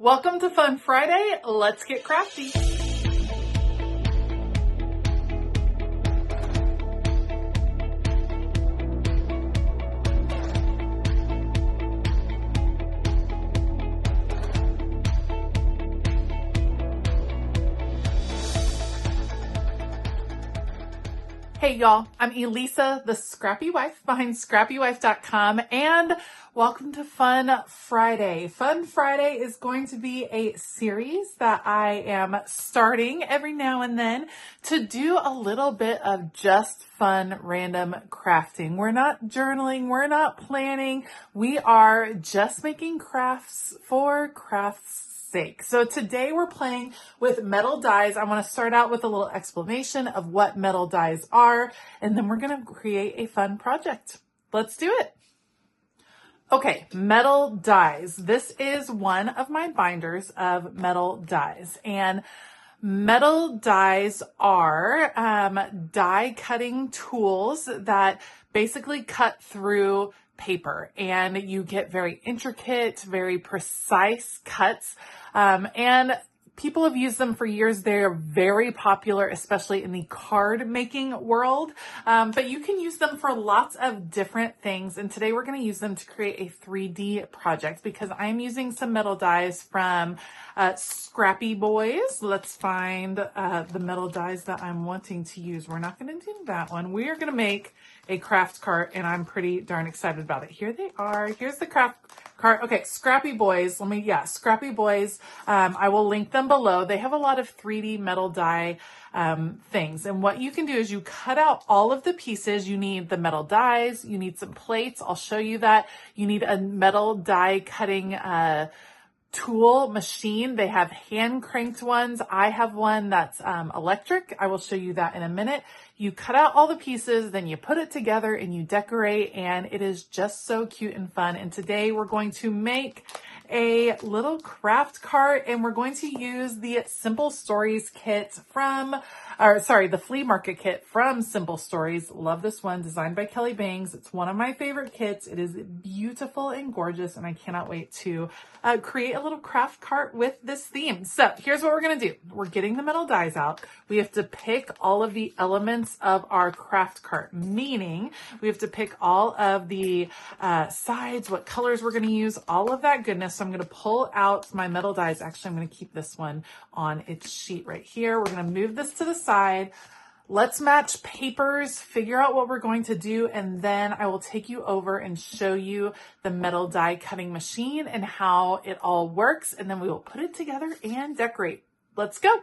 Welcome to Fun Friday. Let's get crafty. Hey y'all, I'm Elisa, the Scrappy Wife behind ScrappyWife.com, and welcome to Fun Friday. Fun Friday is going to be a series that I am starting every now and then to do a little bit of just fun, random crafting. We're not journaling, we're not planning, we are just making crafts for crafts' sake. So today we're playing with metal dies. I want to start out with a little explanation of what metal dies are, and then we're going to create a fun project. Let's do it. Okay, metal dies. This is one of my binders of metal dies, and metal dies are die cutting tools that basically cut through paper, and you get very intricate, very precise cuts, and people have used them for years. They're very popular, especially in the card making world. But you can use them for lots of different things. And today we're going to use them to create a 3D project because I'm using some metal dies from Scrappy Boys. Let's find the metal dies that I'm wanting to use. We're not going to do that one. We are going to make a craft cart, and I'm pretty darn excited about it. Here they are. Here's the craft cart. Okay, Scrappy Boys. Scrappy Boys. I will link them below. They have a lot of 3D metal die things. And what you can do is you cut out all of the pieces. You need the metal dies. You need some plates. I'll show you that. You need a metal die cutting tool machine. They have hand cranked ones. I have one that's electric. I will show you that in a minute. You cut out all the pieces, then you put it together and you decorate, and it is just so cute and fun. And today we're going to make a little craft cart, and we're going to use the Simple Stories kit the flea market kit from Simple Stories. Love this one, designed by Kelly Bangs. It's one of my favorite kits. It is beautiful and gorgeous, and I cannot wait to create a little craft cart with this theme. So here's what we're going to do. We're getting the metal dies out. We have to pick all of the elements of our craft cart, meaning we have to pick all of the sides, what colors we're going to use, all of that goodness. So I'm going to pull out my metal dies. Actually, I'm going to keep this one on its sheet right here. We're going to move this to the side. Let's match papers, figure out what we're going to do, and then I will take you over and show you the metal die cutting machine and how it all works, and then we will put it together and decorate. Let's go.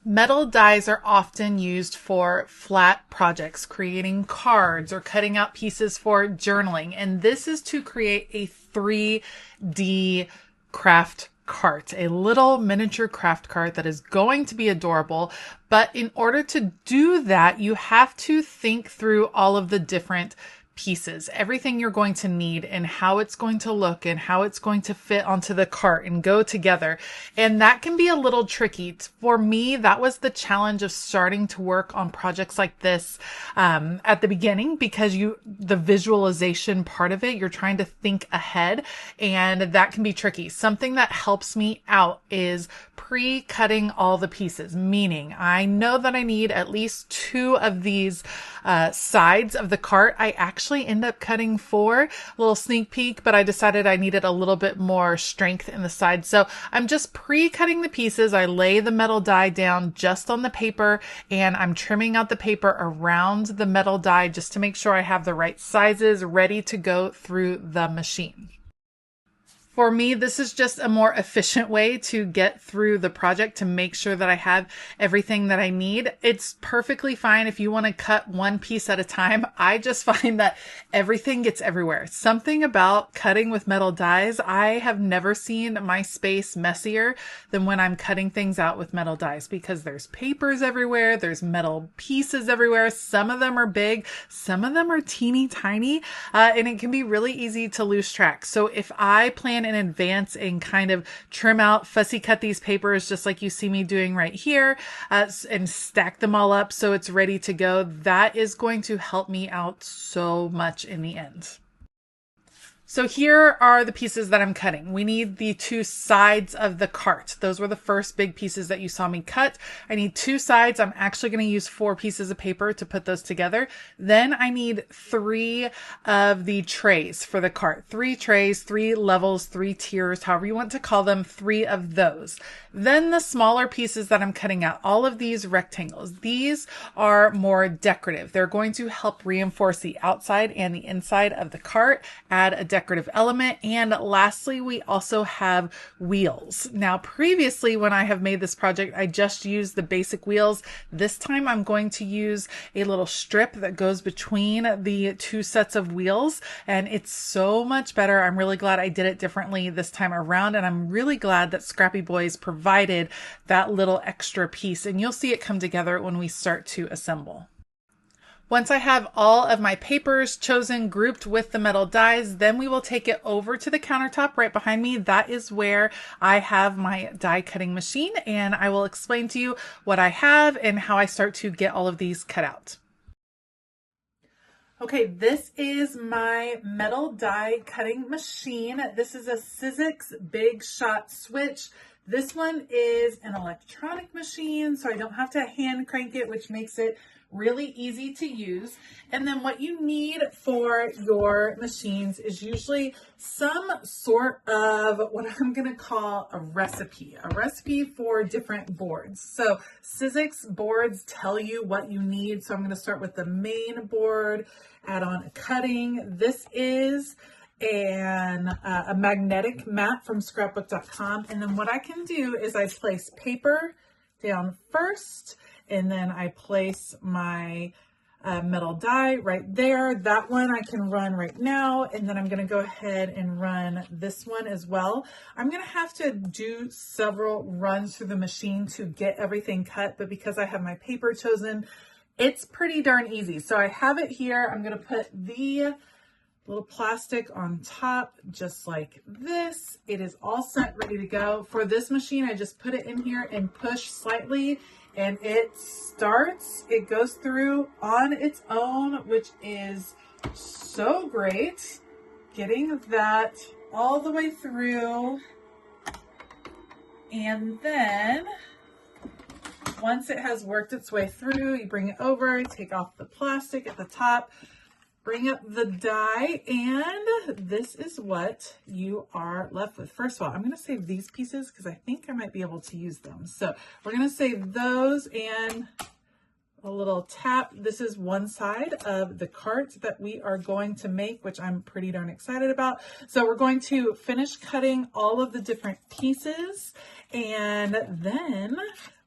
Metal dies are often used for flat projects, creating cards or cutting out pieces for journaling, and this is to create a 3D craft cart, a little miniature craft cart that is going to be adorable. But in order to do that, you have to think through all of the different pieces, everything you're going to need and how it's going to look and how it's going to fit onto the cart and go together. And that can be a little tricky. For me, that was the challenge of starting to work on projects like this at the beginning, because the visualization part of it, you're trying to think ahead, and that can be tricky. Something that helps me out is pre-cutting all the pieces, meaning I know that I need at least 2 of these sides of the cart. I actually end up cutting 4, a little sneak peek, but I decided I needed a little bit more strength in the side. So I'm just pre-cutting the pieces. I lay the metal die down just on the paper, and I'm trimming out the paper around the metal die just to make sure I have the right sizes ready to go through the machine. For me, this is just a more efficient way to get through the project, to make sure that I have everything that I need. It's perfectly fine if you want to cut one piece at a time. I just find that everything gets everywhere. Something about cutting with metal dies, I have never seen my space messier than when I'm cutting things out with metal dies, because there's papers everywhere, there's metal pieces everywhere. Some of them are big, some of them are teeny tiny, and it can be really easy to lose track. So if I plan in advance and kind of trim out, fussy cut these papers just like you see me doing right here, and stack them all up so it's ready to go, that is going to help me out so much in the end. So here are the pieces that I'm cutting. We need the two sides of the cart. Those were the first big pieces that you saw me cut. I need two sides. I'm actually going to use 4 pieces of paper to put those together. Then I need 3 of the trays for the cart. 3 trays, 3 levels, 3 tiers, however you want to call them, 3 of those. Then the smaller pieces that I'm cutting out, all of these rectangles, these are more decorative. They're going to help reinforce the outside and the inside of the cart, add a decorative element. And lastly, we also have wheels. Now, previously, when I have made this project, I just used the basic wheels. This time I'm going to use a little strip that goes between the 2 sets of wheels, and it's so much better. I'm really glad I did it differently this time around, and I'm really glad that Scrappy Boys provided that little extra piece, and you'll see it come together when we start to assemble. Once I have all of my papers chosen, grouped with the metal dies, then we will take it over to the countertop right behind me. That is where I have my die cutting machine, and I will explain to you what I have and how I start to get all of these cut out. Okay, this is my metal die cutting machine. This is a Sizzix Big Shot Switch. This one is an electronic machine, so I don't have to hand crank it, which makes it really easy to use. And then what you need for your machines is usually some sort of what I'm going to call a recipe for different boards. So Sizzix boards tell you what you need. So I'm going to start with the main board, add on a cutting. This is a magnetic mat from scrapbook.com. And then what I can do is I place paper down first, and then I place my metal die right there. That one I can run right now, and then I'm going to go ahead and run this one as well. I'm going to have to do several runs through the machine to get everything cut, but because I have my paper chosen, it's pretty darn easy. So I have it here. I'm going to put the little plastic on top just like this. It is all set, ready to go. For this machine, I just put it in here and push slightly, and it starts. It goes through on its own, which is so great. Getting that all the way through. And then once it has worked its way through, you bring it over, take off the plastic at the top, bring up the die, and this is what you are left with. First of all, I'm going to save these pieces because I think I might be able to use them. So we're going to save those and a little tap. This is one side of the cart that we are going to make, which I'm pretty darn excited about. So we're going to finish cutting all of the different pieces, and then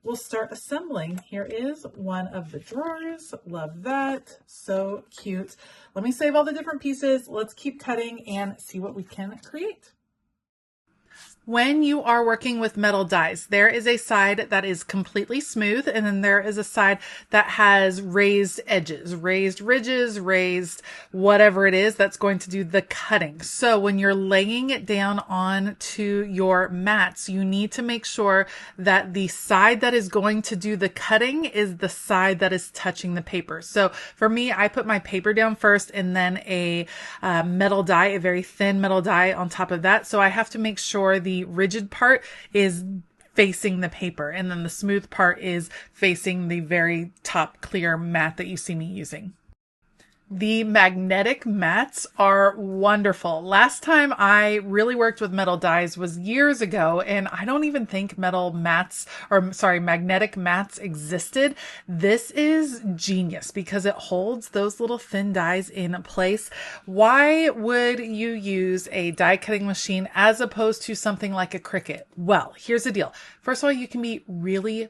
we'll start assembling. Here is one of the drawers. Love that. So cute. Let me save all the different pieces. Let's keep cutting and see what we can create. When you are working with metal dies, there is a side that is completely smooth, and then there is a side that has raised edges, raised ridges, raised whatever it is that's going to do the cutting. So when you're laying it down onto your mats, you need to make sure that the side that is going to do the cutting is the side that is touching the paper. So for me, I put my paper down first and then a metal die, a very thin metal die on top of that. So I have to make sure the rigid part is facing the paper, and then the smooth part is facing the very top clear mat that you see me using. The magnetic mats are wonderful. Last time I really worked with metal dies was years ago, and I don't even think magnetic mats existed. This is genius because it holds those little thin dies in place. Why would you use a die cutting machine as opposed to something like a Cricut? Well, here's the deal. First of all, you can be really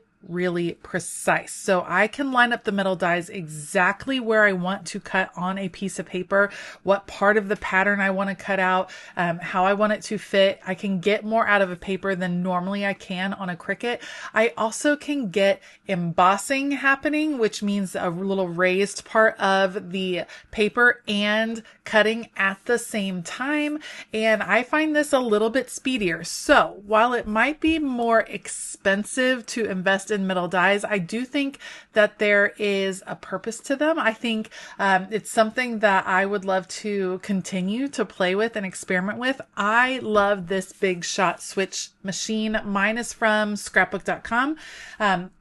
precise. So I can line up the metal dies exactly where I want to cut on a piece of paper, what part of the pattern I want to cut out, how I want it to fit. I can get more out of a paper than normally I can on a Cricut. I also can get embossing happening, which means a little raised part of the paper and cutting at the same time. And I find this a little bit speedier. So while it might be more expensive to invest invest in metal dies. I do think that there is a purpose to them. I think it's something that I would love to continue to play with and experiment with. I love this Big Shot switch machine. Mine is from scrapbook.com.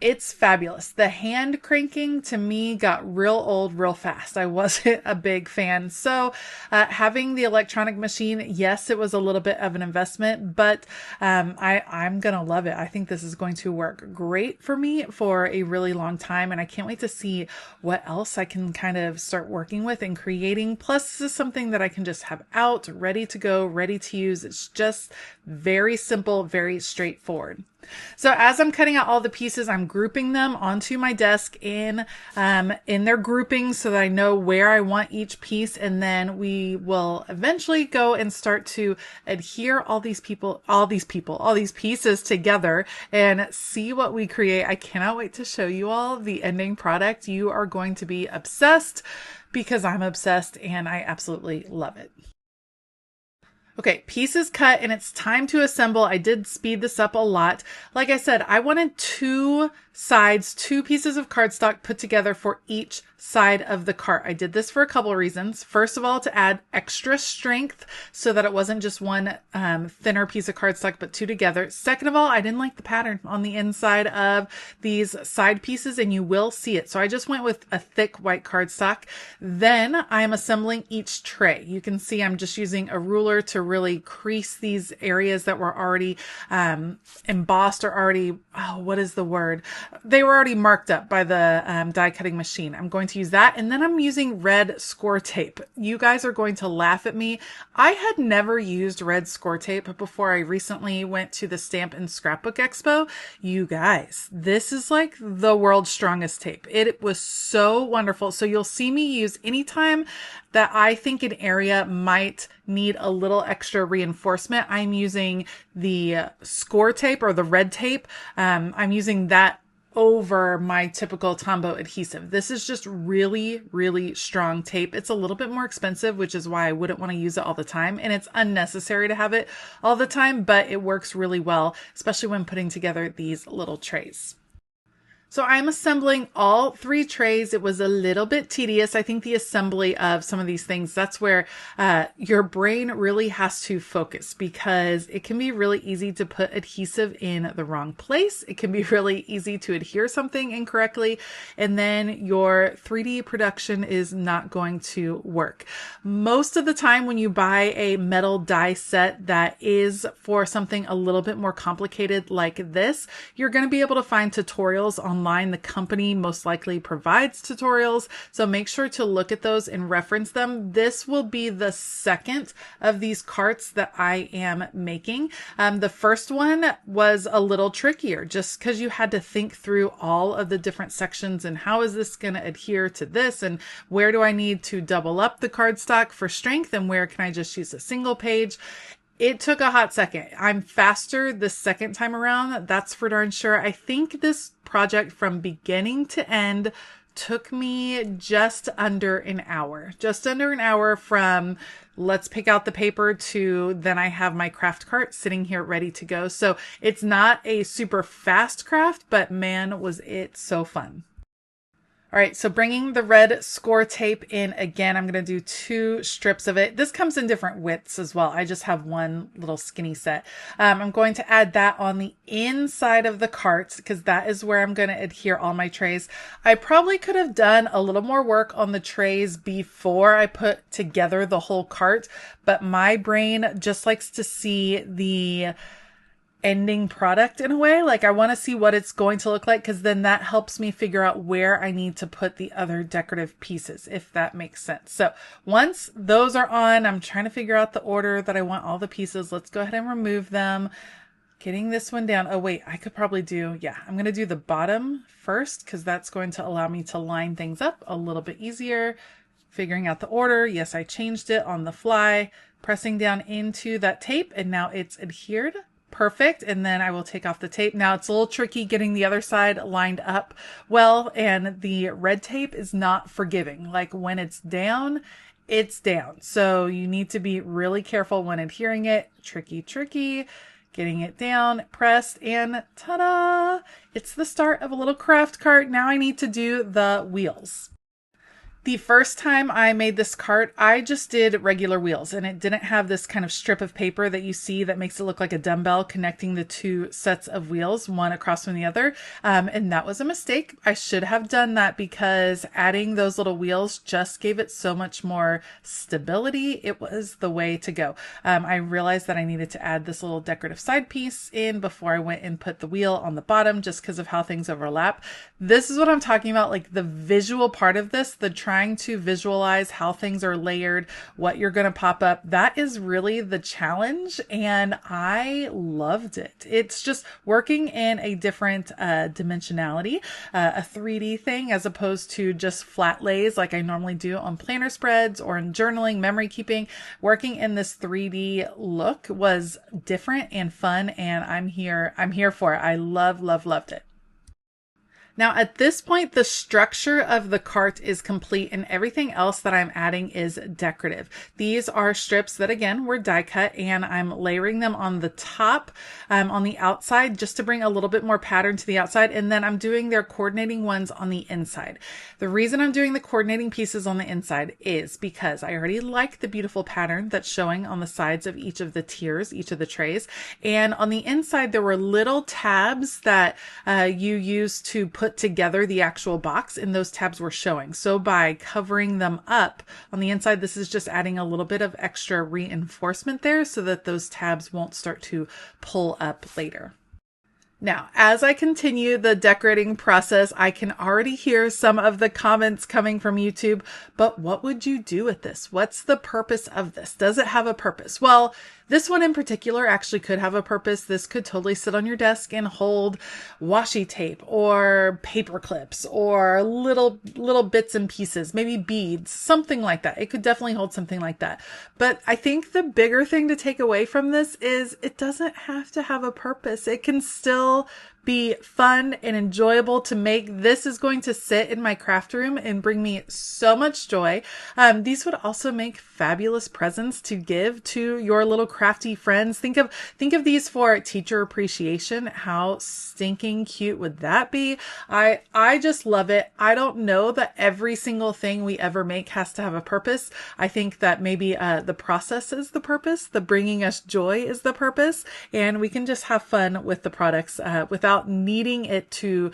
It's fabulous. The hand cranking to me got real old real fast. I wasn't a big fan. So having the electronic machine, yes, it was a little bit of an investment, but I'm going to love it. I think this is going to work great for me for a really long time. And I can't wait to see what else I can kind of start working with and creating. Plus, this is something that I can just have out, ready to go, ready to use. It's just very simple, very straightforward. So as I'm cutting out all the pieces, I'm grouping them onto my desk in their groupings so that I know where I want each piece. And then we will eventually go and start to adhere all these pieces together and see what we create. I cannot wait to show you all the ending product. You are going to be obsessed because I'm obsessed and I absolutely love it. Okay, pieces cut and it's time to assemble. I did speed this up a lot. Like I said, I wanted two pieces of cardstock put together for each side of the cart. I did this for a couple of reasons. First of all, to add extra strength so that it wasn't just one thinner piece of cardstock, but two together. Second of all, I didn't like the pattern on the inside of these side pieces, and you will see it. So I just went with a thick white cardstock. Then I am assembling each tray. You can see I'm just using a ruler to really crease these areas that were already embossed or already, what is the word? They were already marked up by the die cutting machine. I'm going to use that. And then I'm using red score tape. You guys are going to laugh at me. I had never used red score tape before I recently went to the Stamp and Scrapbook Expo. You guys, this is like the world's strongest tape. It was so wonderful. So you'll see me use anytime that I think an area might need a little extra reinforcement. I'm using the score tape or the red tape. I'm using that over my typical Tombow adhesive. This is just really, really strong tape. It's a little bit more expensive, which is why I wouldn't want to use it all the time. And it's unnecessary to have it all the time, but it works really well, especially when putting together these little trays. So I'm assembling all three trays. It was a little bit tedious. I think the assembly of some of these things, that's where your brain really has to focus, because it can be really easy to put adhesive in the wrong place. It can be really easy to adhere something incorrectly, and then your 3D production is not going to work. Most of the time when you buy a metal die set that is for something a little bit more complicated like this, you're going to be able to find tutorials online. The company most likely provides tutorials, so make sure to look at those and reference them. This will be the second of these carts that I am making. The first one was a little trickier just because you had to think through all of the different sections and how is this going to adhere to this, and where do I need to double up the cardstock for strength, and where can I just use a single page. It took a hot second. I'm faster the second time around. That's for darn sure. I think this project from beginning to end took me just under an hour. Just under an hour from let's pick out the paper to then I have my craft cart sitting here ready to go. So it's not a super fast craft, but man, was it so fun. All right, so bringing the red score tape in again, I'm going to do 2 strips of it. This comes in different widths as well. I just have one little skinny set. I'm going to add that on the inside of the cart because that is where I'm going to adhere all my trays. I probably could have done a little more work on the trays before I put together the whole cart, but my brain just likes to see the ending product in a way. Like I want to see what it's going to look like, because then that helps me figure out where I need to put the other decorative pieces, if that makes sense. So once those are on, I'm trying to figure out the order that I want all the pieces. Let's go ahead and remove them. Getting this one down. Oh wait, I could probably do, I'm going to do the bottom first because that's going to allow me to line things up a little bit easier. Figuring out the order. Yes, I changed it on the fly, pressing down into that tape, and now it's adhered. Perfect. And then I will take off the tape. Now it's a little tricky getting the other side lined up well, and the red tape is not forgiving. Like when it's down, it's down. So you need to be really careful when adhering it. Tricky, tricky. getting it down, pressed, and ta-da! It's the start of a little craft cart. Now I need to do the wheels. The first time I made this cart, I just did regular wheels, and it didn't have this kind of strip of paper that you see that makes it look like a dumbbell connecting the two sets of wheels, one across from the other. And that was a mistake. I should have done that because adding those little wheels just gave it so much more stability. It was the way to go. I realized that I needed to add this little decorative side piece in before I went and put the wheel on the bottom just because of how things overlap. This is what I'm talking about, like the visual part of this, the trying to visualize how things are layered, what you're going to pop up. That is really the challenge, and I loved it. It's just working in a different dimensionality, a 3D thing as opposed to just flat lays like I normally do on planner spreads or in journaling, memory keeping. Working in this 3D look was different and fun, and I'm here for it. I loved it. Now at this point, the structure of the cart is complete and everything else that I'm adding is decorative. These are strips that again were die cut, and I'm layering them on the top, on the outside, just to bring a little bit more pattern to the outside. And then I'm doing their coordinating ones on the inside. The reason I'm doing the coordinating pieces on the inside is because I already like the beautiful pattern that's showing on the sides of each of the tiers, each of the trays. And on the inside, there were little tabs that you use to put together the actual box, and those tabs were showing. So by covering them up on the inside, this is just adding a little bit of extra reinforcement there so that those tabs won't start to pull up later. Now, as I continue the decorating process, I can already hear some of the comments coming from YouTube, but what would you do with this? What's the purpose of this? Does it have a purpose? Well, this one in particular actually could have a purpose. This could totally sit on your desk and hold washi tape or paper clips or little bits and pieces, maybe beads, something like that. It could definitely hold something like that. But I think the bigger thing to take away from this is it doesn't have to have a purpose. It can still be fun and enjoyable to make. This is going to sit in my craft room and bring me so much joy. These would also make fabulous presents to give to your little crafty friends. Think of these for teacher appreciation. How stinking cute would that be? I just love it. I don't know that every single thing we ever make has to have a purpose. I think that maybe the process is the purpose, the bringing us joy is the purpose, and we can just have fun with the products without needing it to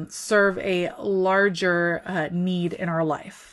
serve a larger need in our life.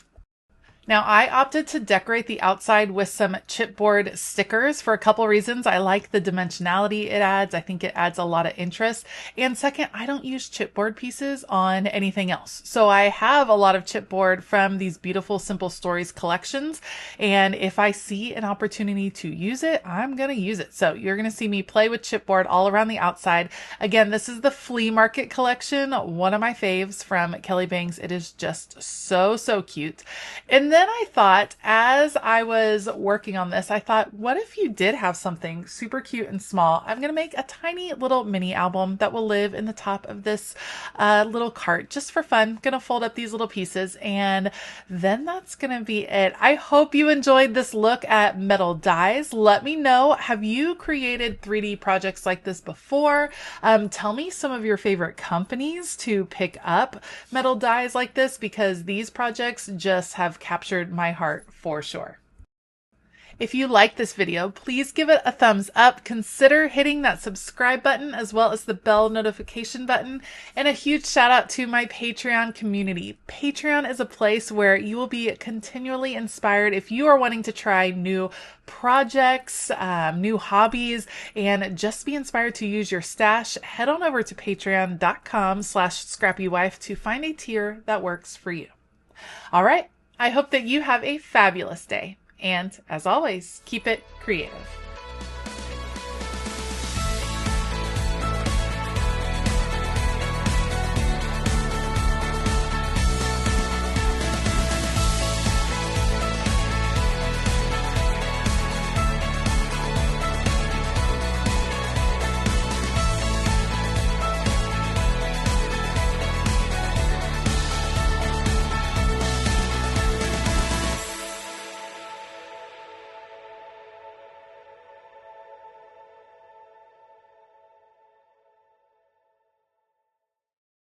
Now, I opted to decorate the outside with some chipboard stickers for a couple reasons. I like the dimensionality it adds. I think it adds a lot of interest. And second, I don't use chipboard pieces on anything else. So I have a lot of chipboard from these beautiful Simple Stories collections. And if I see an opportunity to use it, I'm going to use it. So you're going to see me play with chipboard all around the outside. Again, this is the Flea Market collection, one of my faves from Kelly Bangs. It is just so cute. And then I thought, as I was working on this, I thought, what if you did have something super cute and small? I'm going to make a tiny little mini album that will live in the top of this little cart just for fun. Going to fold up these little pieces, and then that's going to be it. I hope you enjoyed this look at metal dies. Let me know, have you created 3D projects like this before? Tell me some of your favorite companies to pick up metal dies like this, because these projects just have captured my heart for sure. If you like this video, please give it a thumbs up. Consider hitting that subscribe button as well as the bell notification button. And a huge shout out to my Patreon community. Patreon is a place where you will be continually inspired if you are wanting to try new projects, new hobbies, and just be inspired to use your stash. Head on over to patreon.com/ScrappyWife to find a tier that works for you. All right. I hope that you have a fabulous day. And as always, keep it creative.